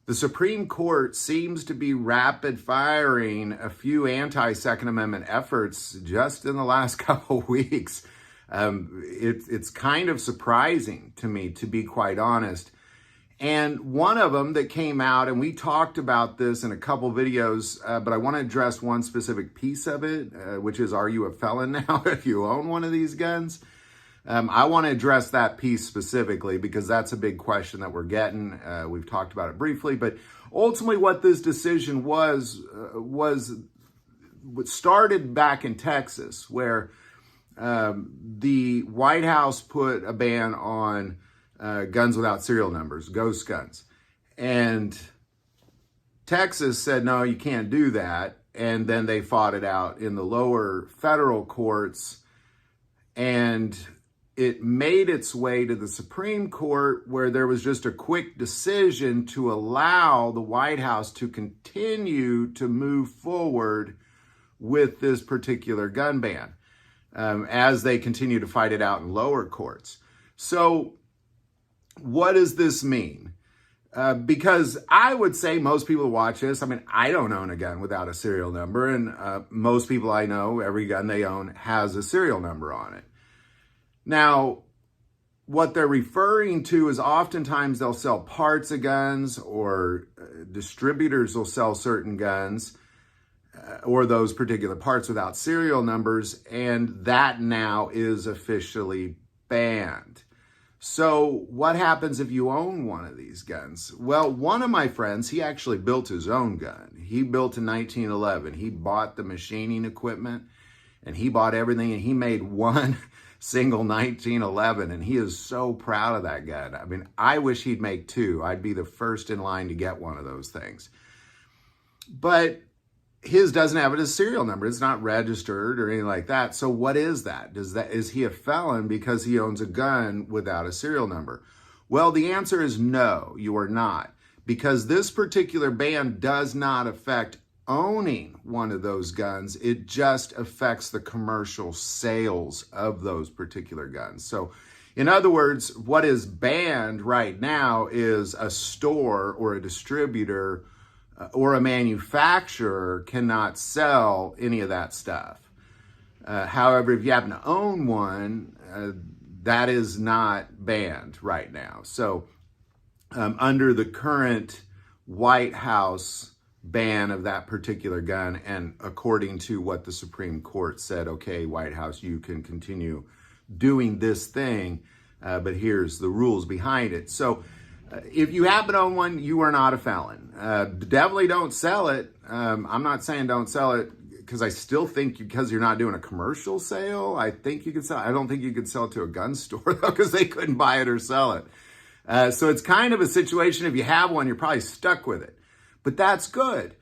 The Supreme Court seems to be rapid firing a few anti-Second Amendment efforts just in the last couple of weeks. It's kind of surprising to me, to be quite honest. And one of them that came out, and we talked about this in a couple videos, but I want to address one specific piece of it, which is, are you a felon now if you own one of these guns? I want to address that piece specifically because that's a big question that we're getting. We've talked about it briefly, but ultimately what this decision was started back in Texas, where the White House put a ban on guns without serial numbers, ghost guns. And Texas said, no, you can't do that. And then they fought it out in the lower federal courts, and it made its way to the Supreme Court, where there was just a quick decision to allow the White House to continue to move forward with this particular gun ban as they continue to fight it out in lower courts. So what does this mean? Because I would say most people who watch this, I mean, I don't own a gun without a serial number, and most people I know, every gun they own has a serial number on it. Now, what they're referring to is oftentimes they'll sell parts of guns, or distributors will sell certain guns or those particular parts without serial numbers, and that now is officially banned. So what happens if you own one of these guns? Well, one of my friends, he actually built his own gun. He built in 1911. He bought the machining equipment and he bought everything, and he made one single 1911, and he is so proud of that gun. I mean, I wish he'd make two. I'd be the first in line to get one of those things. But his doesn't have it as serial number. It's not registered or anything like that. So what is that? Is he a felon because he owns a gun without a serial number? Well, the answer is no, you are not, because this particular ban does not affect owning one of those guns. It just affects the commercial sales of those particular guns. So in other words, what is banned right now is a store or a distributor or a manufacturer cannot sell any of that stuff. However, if you happen to own one, that is not banned right now. So under the current White House ban of that particular gun, and according to what the Supreme Court said, okay, White House, you can continue doing this thing, but here's the rules behind it. So if you happen to own one, you are not a felon. Definitely don't sell it. I'm not saying don't sell it, because I still think because you're not doing a commercial sale, I think you can sell. I don't think you could sell it to a gun store though, because they couldn't buy it or sell it. So it's kind of a situation, if you have one, you're probably stuck with it. But that's good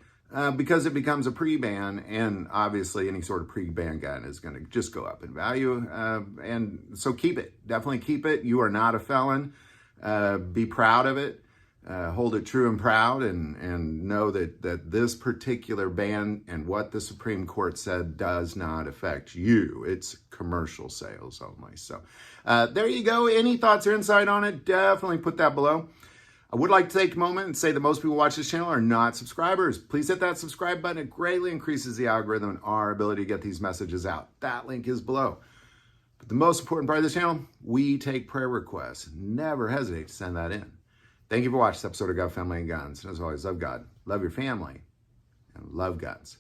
because it becomes a pre-ban, and obviously any sort of pre-ban gun is going to just go up in value. And so keep it. Definitely keep it. You are not a felon. Be proud of it. Hold it true and proud, and know that this particular ban and what the Supreme Court said does not affect you. It's commercial sales only. So there you go. Any thoughts or insight on it? Definitely put that below. I would like to take a moment and say that most people who watch this channel are not subscribers. Please hit that subscribe button. It greatly increases the algorithm and our ability to get these messages out. That link is below. But the most important part of this channel, we take prayer requests. Never hesitate to send that in. Thank you for watching this episode of God, Family, and Guns. And as always, love God, love your family, and love guns.